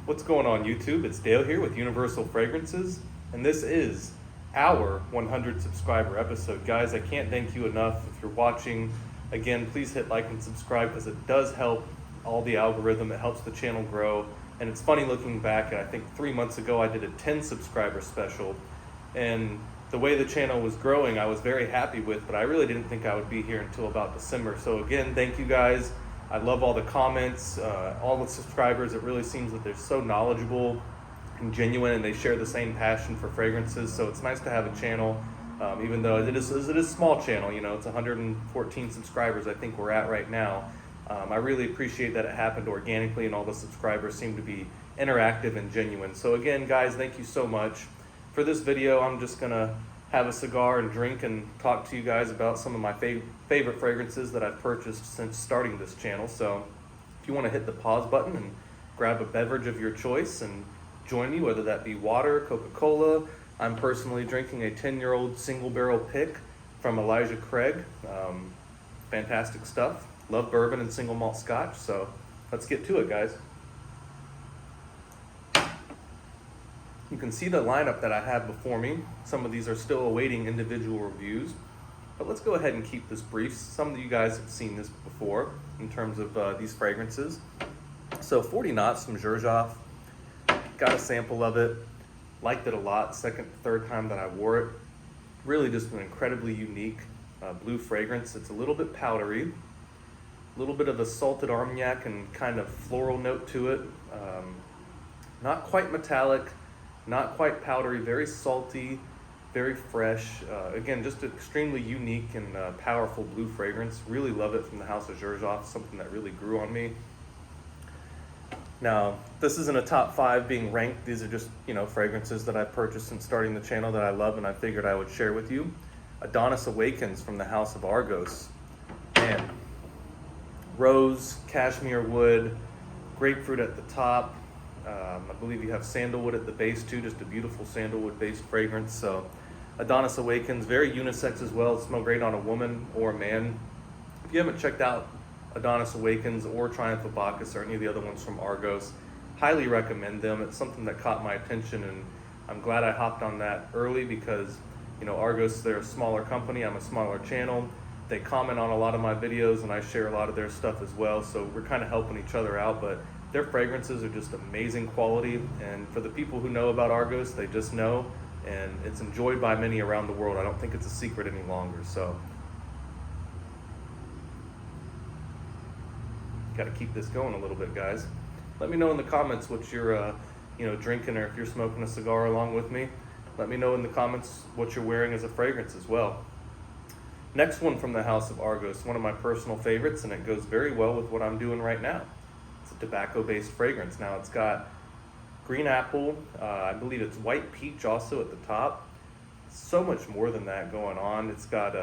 What's going on YouTube? It's Dale here with Universal Fragrances, and this is our 100 subscriber episode. Guys, I can't thank you enough. If you're watching, again, please hit like and subscribe because it does help all the algorithm. It helps the channel grow. And it's funny looking back, and I think 3 months ago I did a 10 subscriber special, and the way the channel was growing I was very happy with, but I really didn't think I would be here until about December. So again, thank you guys. I love all the comments, all the subscribers. It really seems that they're so knowledgeable and genuine, and they share the same passion for fragrances. So it's nice to have a channel, even though it is a small channel. You know, it's 114 subscribers I think we're at right now. I really appreciate that it happened organically, and all the subscribers seem to be interactive and genuine. So again, guys, thank you so much. For this video, I'm just gonna have a cigar and drink and talk to you guys about some of my favorite fragrances that I've purchased since starting this channel. So if you want to hit the pause button and grab a beverage of your choice and join me, whether that be water, Coca-Cola. I'm personally drinking a 10-year-old single barrel pick from Elijah Craig. Fantastic stuff. Love bourbon and single malt scotch, so let's get to it, guys. You can see the lineup that I have before me. Some of these are still awaiting individual reviews, but let's go ahead and keep this brief. Some of you guys have seen this before in terms of these fragrances. So 40 Knots from Xerjoff. Got a sample of it. Liked it a lot. Second, third time that I wore it. Really just an incredibly unique blue fragrance. It's a little bit powdery. A little bit of a salted armagnac and kind of floral note to it. Not quite metallic. Not quite powdery, very salty, very fresh. Again, just an extremely unique and powerful blue fragrance. Really love it from the House of Xerjoff, something that really grew on me. Now, this isn't a top 5 being ranked. These are just, fragrances that I've purchased since starting the channel that I love and I figured I would share with you. Adonis Awakens from the House of Argos. Man, rose, cashmere wood, grapefruit at the top. I believe you have sandalwood at the base too, just a beautiful sandalwood based fragrance. So Adonis Awakens, very unisex as well. It smells great on a woman or a man. If you haven't checked out Adonis Awakens or Triumph of Bacchus or any of the other ones from Argos, highly recommend them. It's something that caught my attention, and I'm glad I hopped on that early because, Argos, they're a smaller company. I'm a smaller channel. They comment on a lot of my videos and I share a lot of their stuff as well. So we're kind of helping each other out, but their fragrances are just amazing quality, and for the people who know about Argos, they just know, and it's enjoyed by many around the world. I don't think it's a secret any longer. So got to keep this going a little bit, guys. Let me know in the comments what you're drinking, or if you're smoking a cigar along with me. Let me know in the comments what you're wearing as a fragrance as well. Next one from the House of Argos, one of my personal favorites, and it goes very well with what I'm doing right now. It's a tobacco-based fragrance. Now it's got green apple, I believe it's white peach also at the top. So much more than that going on. It's got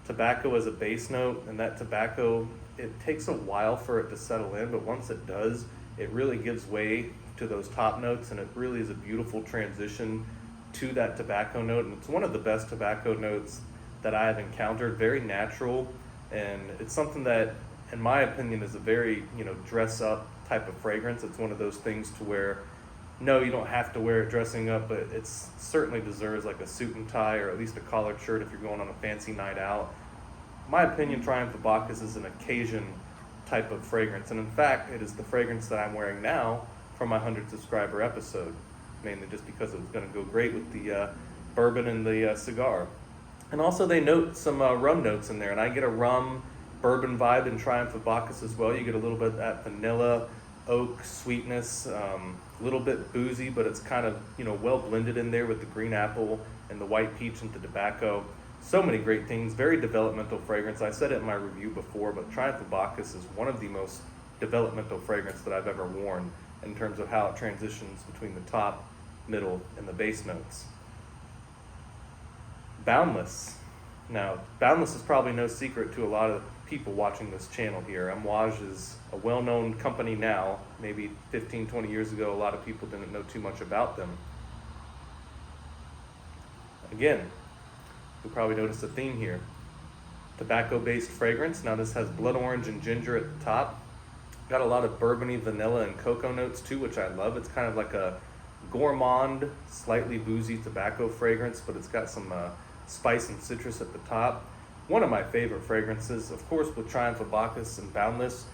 tobacco as a base note, and that tobacco, it takes a while for it to settle in, but once it does, it really gives way to those top notes, and it really is a beautiful transition to that tobacco note. And it's one of the best tobacco notes that I have encountered. Very natural, and it's something that, in my opinion, is a very, dress up type of fragrance. It's one of those things to where, no, you don't have to wear it dressing up, but it certainly deserves like a suit and tie, or at least a collared shirt if you're going on a fancy night out. In my opinion, Triumph of Bacchus is an occasion type of fragrance, and in fact, it is the fragrance that I'm wearing now for my 100 subscriber episode, mainly just because it was going to go great with the bourbon and the cigar. And also they note some rum notes in there, and I get a rum bourbon vibe in Triumph of Bacchus as well. You get a little bit of that vanilla, oak sweetness, a little bit boozy, but it's kind of, well blended in there with the green apple and the white peach and the tobacco. So many great things, very developmental fragrance. I said it in my review before, but Triumph of Bacchus is one of the most developmental fragrance that I've ever worn in terms of how it transitions between the top, middle, and the base notes. Boundless. Now, Boundless is probably no secret to a lot of people watching this channel here. Amouage is a well-known company now. Maybe 15, 20 years ago, a lot of people didn't know too much about them. Again, you probably noticed a theme here. Tobacco-based fragrance. Now this has blood orange and ginger at the top. Got a lot of bourbony, vanilla, and cocoa notes too, which I love. It's kind of like a gourmand, slightly boozy tobacco fragrance, but it's got some spice and citrus at the top. One of my favorite fragrances, of course, with Triumph of Bacchus and Boundless.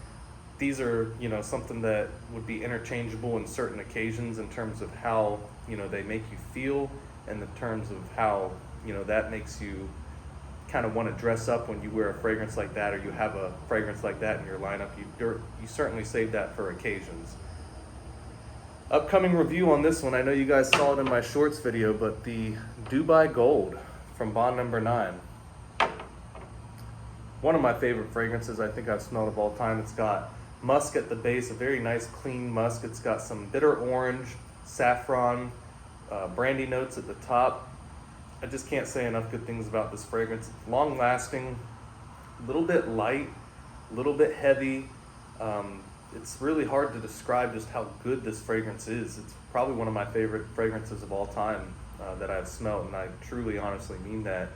These are, something that would be interchangeable in certain occasions in terms of how, they make you feel, and in terms of how, that makes you kind of want to dress up when you wear a fragrance like that, or you have a fragrance like that in your lineup. You certainly save that for occasions. Upcoming review on this one, I know you guys saw it in my shorts video, but the Dubai Gold from Bond Number 9. One of my favorite fragrances I think I've smelled of all time. It's got musk at the base, a very nice clean musk. It's got some bitter orange, saffron, brandy notes at the top. I just can't say enough good things about this fragrance. It's long lasting, a little bit light, a little bit heavy. It's really hard to describe just how good this fragrance is. It's probably one of my favorite fragrances of all time that I've smelled, and I truly, honestly mean that.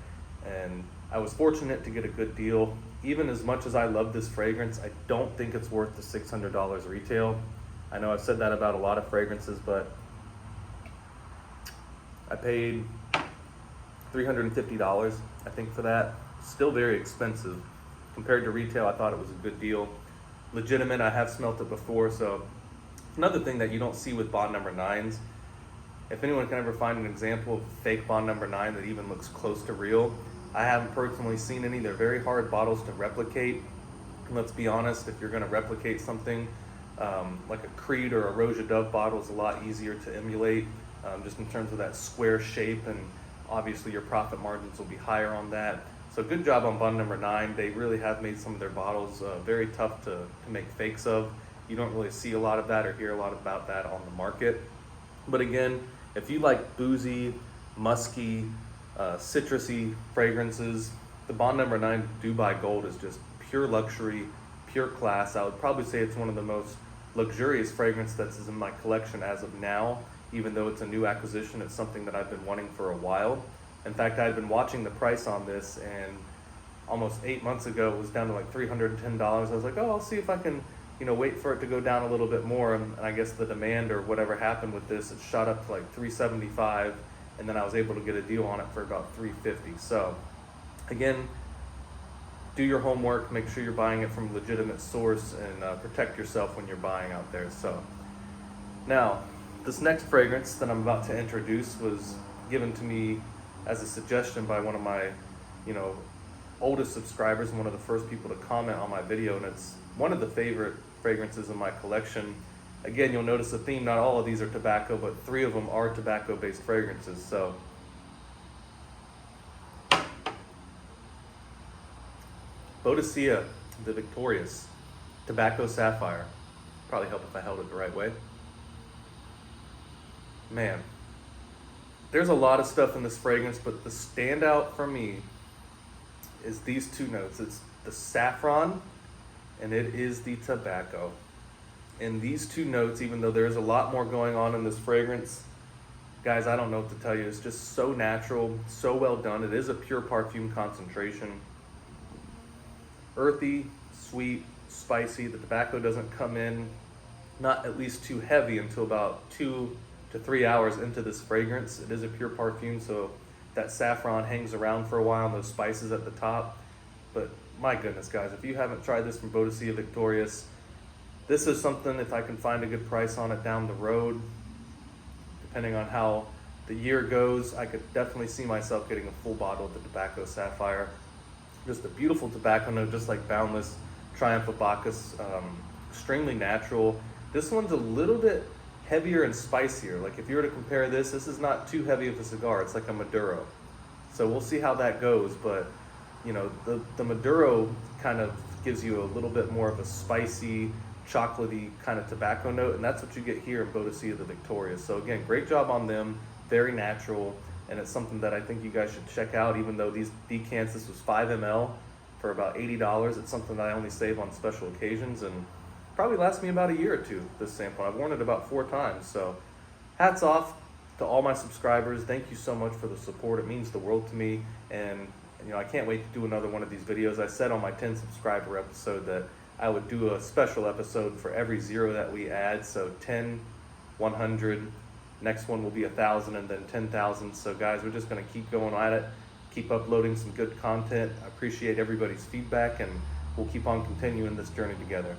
And I was fortunate to get a good deal. Even as much as I love this fragrance, I don't think it's worth the $600 retail. I know I've said that about a lot of fragrances, but I paid $350, I think, for that. Still very expensive. Compared to retail, I thought it was a good deal. Legitimate, I have smelt it before, so another thing that you don't see with Bond Number 9s, if anyone can ever find an example of fake Bond Number 9 that even looks close to real, I haven't personally seen any. They're very hard bottles to replicate. And let's be honest, if you're going to replicate something like a Creed or a Roja Dove bottle is a lot easier to emulate, just in terms of that square shape, and obviously your profit margins will be higher on that. So good job on Bond Number 9. They really have made some of their bottles very tough to make fakes of. You don't really see a lot of that or hear a lot about that on the market. But again, if you like boozy, musky, citrusy fragrances, the Bond Number 9 Dubai Gold is just pure luxury, pure class. I would probably say it's one of the most luxurious fragrance that's in my collection as of now. Even though it's a new acquisition, it's something that I've been wanting for a while. In fact, I had been watching the price on this, and almost 8 months ago it was down to like $310. I was like, oh, I'll see if I can wait for it to go down a little bit more. And I guess the demand or whatever happened with this, it shot up to like $375, and then I was able to get a deal on it for about $350. So again, do your homework, make sure you're buying it from a legitimate source, and protect yourself when you're buying out there. So now, this next fragrance that I'm about to introduce was given to me as a suggestion by one of my, oldest subscribers and one of the first people to comment on my video, and it's one of the favorite fragrances in my collection. Again, you'll notice a theme. Not all of these are tobacco, but 3 of them are tobacco-based fragrances. So, Boadicea the Victorious Tobacco Sapphire. Probably help if I held it the right way. Man, there's a lot of stuff in this fragrance, but the standout for me is these 2 notes. It's the saffron, and it is the tobacco. And these 2 notes, even though there's a lot more going on in this fragrance, guys, I don't know what to tell you. It's just so natural, so well done. It is a pure parfum concentration. Earthy, sweet, spicy. The tobacco doesn't come in, not at least too heavy, until about 2 to 3 hours into this fragrance. It is a pure parfum, so that saffron hangs around for a while, and those spices at the top. But my goodness, guys, if you haven't tried this from Boadicea Victorious, this is something, if I can find a good price on it down the road, depending on how the year goes, I could definitely see myself getting a full bottle of the Tobacco Sapphire. Just a beautiful tobacco note, just like Boundless, Triumph of Bacchus, extremely natural. This one's a little bit heavier and spicier. Like if you were to compare this is not too heavy of a cigar. It's like a Maduro. So we'll see how that goes. But the Maduro kind of gives you a little bit more of a spicy, chocolatey kind of tobacco note, and that's what you get here in Boadicea the Victorious. So again, great job on them. Very natural, and it's something that I think you guys should check out. Even though these decants, this was 5 ml for about $80. It's something that I only save on special occasions, and probably lasts me about a year or 2, this sample. I've worn it about 4 times. So hats off to all my subscribers. Thank you so much for the support. It means the world to me. And I can't wait to do another one of these videos. I said on my 10 subscriber episode that I would do a special episode for every 0 that we add. So 10, 100, next one will be 1,000, and then 10,000. So guys, we're just going to keep going at it, keep uploading some good content. I appreciate everybody's feedback, and we'll keep on continuing this journey together.